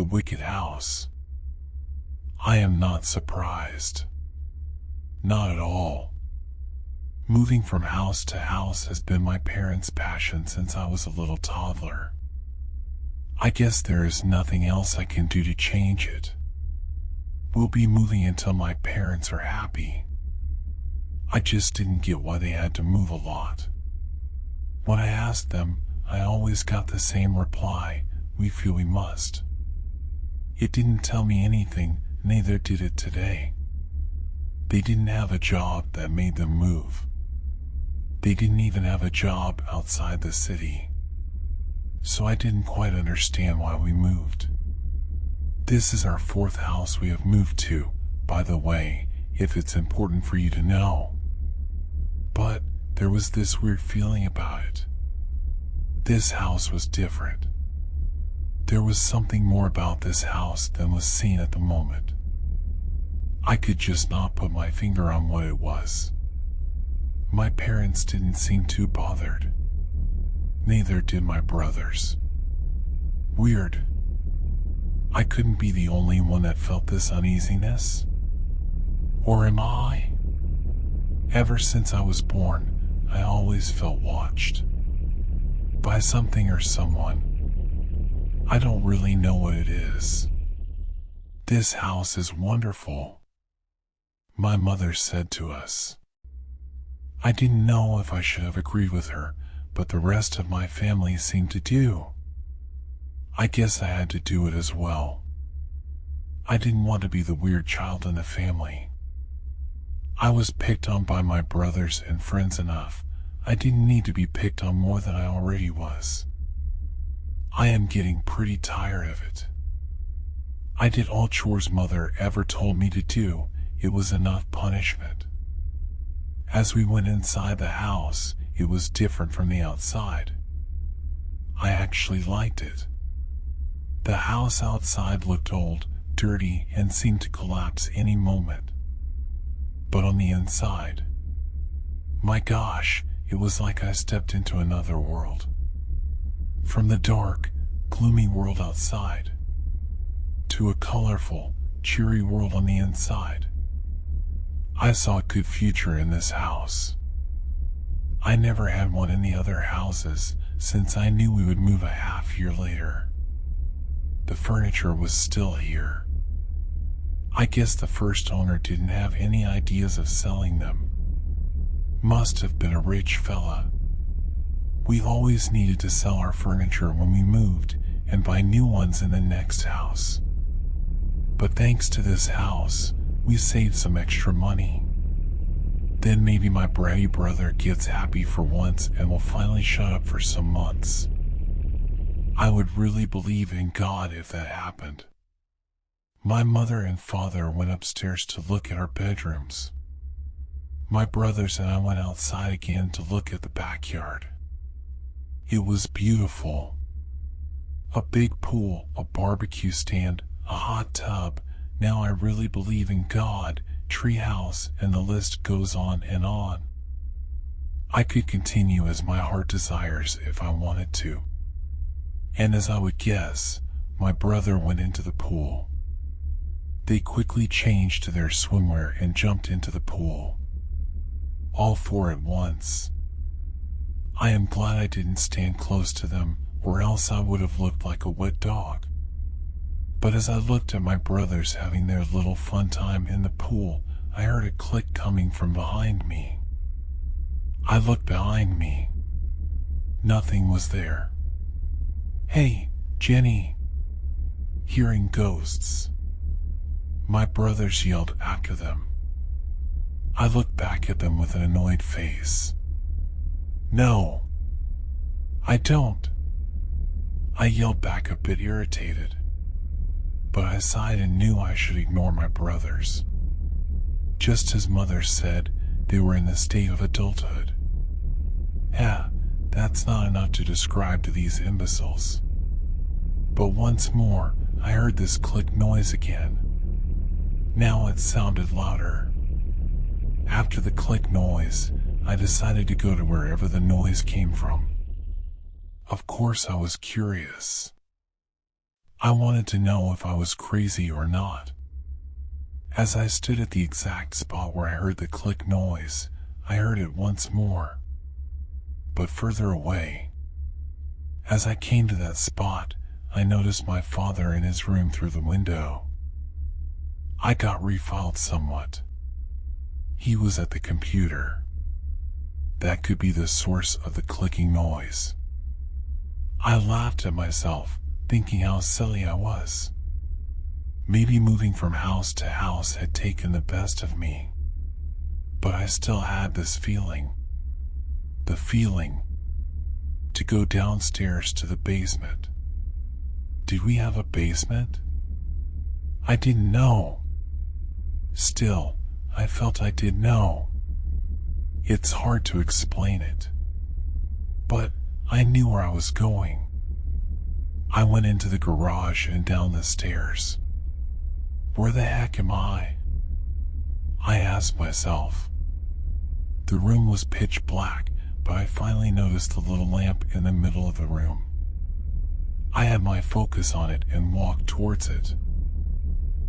the wicked house. I am not surprised. Not at all. Moving from house to house has been my parents' passion since I was a little toddler. I guess there is nothing else I can do to change it. We'll be moving until my parents are happy. I just didn't get why they had to move a lot. When I asked them, I always got the same reply: we feel we must. It didn't tell me anything, neither did it today. They didn't have a job that made them move. They didn't even have a job outside the city. So I didn't quite understand why we moved. This is our 4th house we have moved to, by the way, if it's important for you to know. But there was this weird feeling about it. This house was different. There was something more about this house than was seen at the moment. I could just not put my finger on what it was. My parents didn't seem too bothered. Neither did my brothers. Weird. I couldn't be the only one that felt this uneasiness. Or am I? Ever since I was born, I always felt watched. By something or someone. I don't really know what it is. This house is wonderful, my mother said to us. I didn't know if I should have agreed with her, but the rest of my family seemed to do. I guess I had to do it as well. I didn't want to be the weird child in the family. I was picked on by my brothers and friends enough. I didn't need to be picked on more than I already was. I am getting pretty tired of it. I did all chores Mother ever told me to do. It was enough punishment. As we went inside the house, it was different from the outside. I actually liked it. The house outside looked old, dirty, and seemed to collapse any moment. But on the inside, my gosh, it was like I stepped into another world. From the dark, gloomy world outside, to a colorful, cheery world on the inside. I saw a good future in this house. I never had one in the other houses, since I knew we would move a half year later. The furniture was still here. I guess the first owner didn't have any ideas of selling them. Must have been a rich fella. We always needed to sell our furniture when we moved and buy new ones in the next house. But thanks to this house, we saved some extra money. Then maybe my bratty brother gets happy for once and will finally shut up for some months. I would really believe in God if that happened. My mother and father went upstairs to look at our bedrooms. My brothers and I went outside again to look at the backyard. It was beautiful. A big pool, a barbecue stand, a hot tub. Now I really believe in God, treehouse, and the list goes on and on. I could continue as my heart desires if I wanted to. And as I would guess, my brother went into the pool. They quickly changed to their swimwear and jumped into the pool. All 4 at once. I am glad I didn't stand close to them, or else I would have looked like a wet dog. But as I looked at my brothers having their little fun time in the pool, I heard a click coming from behind me. I looked behind me. Nothing was there. Hey, Jenny! Hearing ghosts. My brothers yelled after them. I looked back at them with an annoyed face. No, I don't. I yelled back a bit irritated. But I sighed and knew I should ignore my brothers. Just as Mother said, they were in the state of adulthood. Yeah, that's not enough to describe to these imbeciles. But once more, I heard this click noise again. Now it sounded louder. After the click noise, I decided to go to wherever the noise came from. Of course I was curious. I wanted to know if I was crazy or not. As I stood at the exact spot where I heard the click noise, I heard it once more, but further away. As I came to that spot, I noticed my father in his room through the window. I got refiled somewhat. He was at the computer. That could be the source of the clicking noise. I laughed at myself, thinking how silly I was. Maybe moving from house to house had taken the best of me. But I still had this feeling. The feeling to go downstairs to the basement. Did we have a basement? I didn't know. Still, I felt I did know. It's hard to explain it. But I knew where I was going. I went into the garage and down the stairs. Where the heck am I? I asked myself. The room was pitch black, but I finally noticed the little lamp in the middle of the room. I had my focus on it and walked towards it.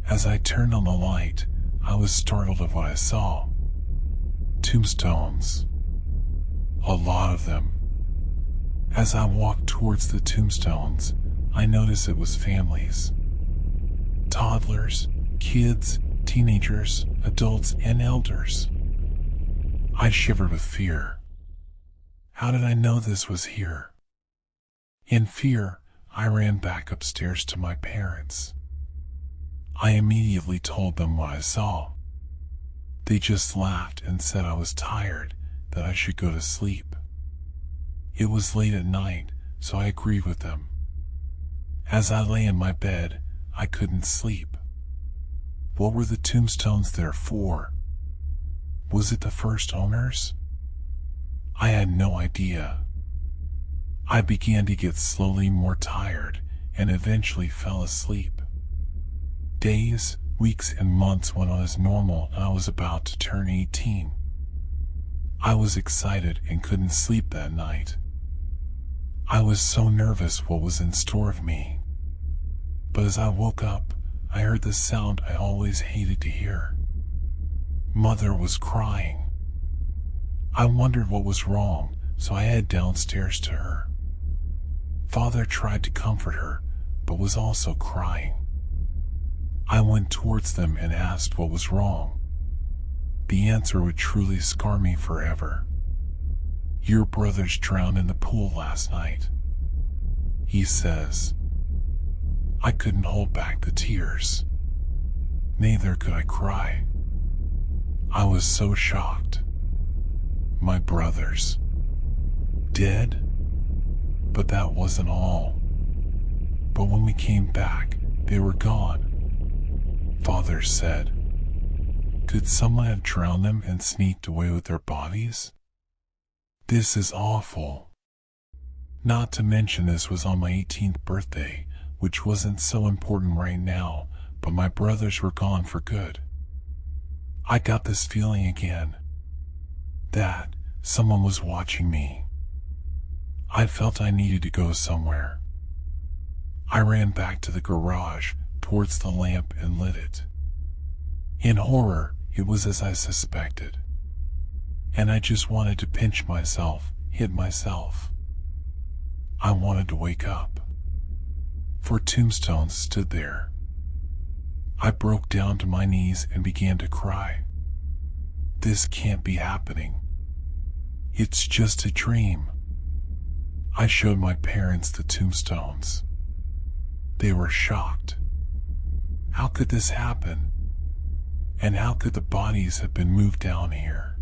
As I turned on the light, I was startled at what I saw. Tombstones. A lot of them. As I walked towards the tombstones, I noticed it was families. Toddlers, kids, teenagers, adults, and elders. I shivered with fear. How did I know this was here? In fear, I ran back upstairs to my parents. I immediately told them what I saw. They just laughed and said I was tired, that I should go to sleep. It was late at night, so I agreed with them. As I lay in my bed, I couldn't sleep. What were the tombstones there for? Was it the first owners? I had no idea. I began to get slowly more tired and eventually fell asleep. Days, weeks, and months went on as normal, and I was about to turn 18. I was excited and couldn't sleep that night. I was so nervous what was in store of me. But as I woke up, I heard the sound I always hated to hear. Mother was crying. I wondered what was wrong, so I headed downstairs to her. Father tried to comfort her, but was also crying. I went towards them and asked what was wrong. The answer would truly scar me forever. Your brothers drowned in the pool last night, he says. I couldn't hold back the tears. Neither could I cry. I was so shocked. My brothers. Dead? But that wasn't all. But when we came back, they were gone. Father said. Could someone have drowned them and sneaked away with their bodies? This is awful. Not to mention this was on my 18th birthday, which wasn't so important right now, but my brothers were gone for good. I got this feeling again. That someone was watching me. I felt I needed to go somewhere. I ran back to the garage, towards the lamp, and lit it. In horror, it was as I suspected. And I just wanted to pinch myself, hit myself. I wanted to wake up. 4 tombstones stood there. I broke down to my knees and began to cry. This can't be happening. It's just a dream. I showed my parents the tombstones. They were shocked. How could this happen? And how could the bodies have been moved down here?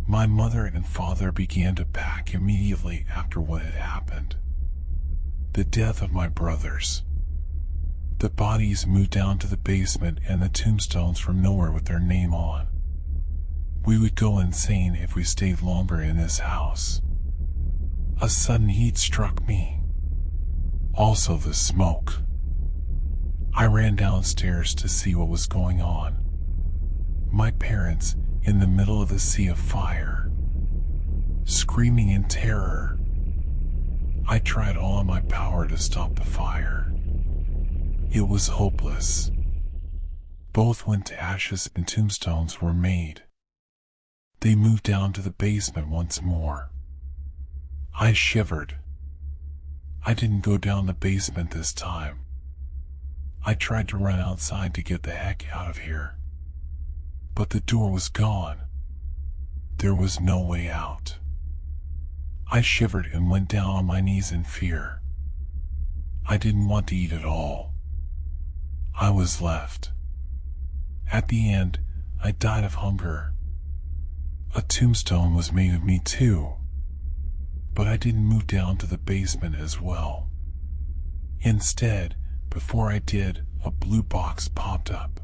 My mother and father began to pack immediately after what had happened. The death of my brothers. The bodies moved down to the basement and the tombstones from nowhere with their name on. We would go insane if we stayed longer in this house. A sudden heat struck me. Also the smoke. I ran downstairs to see what was going on. My parents, in the middle of the sea of fire, screaming in terror. I tried all of my power to stop the fire. It was hopeless. Both went to ashes and tombstones were made. They moved down to the basement once more. I shivered. I didn't go down the basement this time. I tried to run outside to get the heck out of here. But the door was gone. There was no way out. I shivered and went down on my knees in fear. I didn't want to eat at all. I was left. At the end, I died of hunger. A tombstone was made of me too. But I didn't move down to the basement as well. Instead, before I did, a blue box popped up.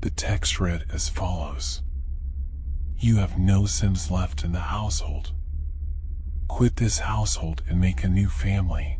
The text read as follows: "You have no sins left in the household. Quit this household and make a new family."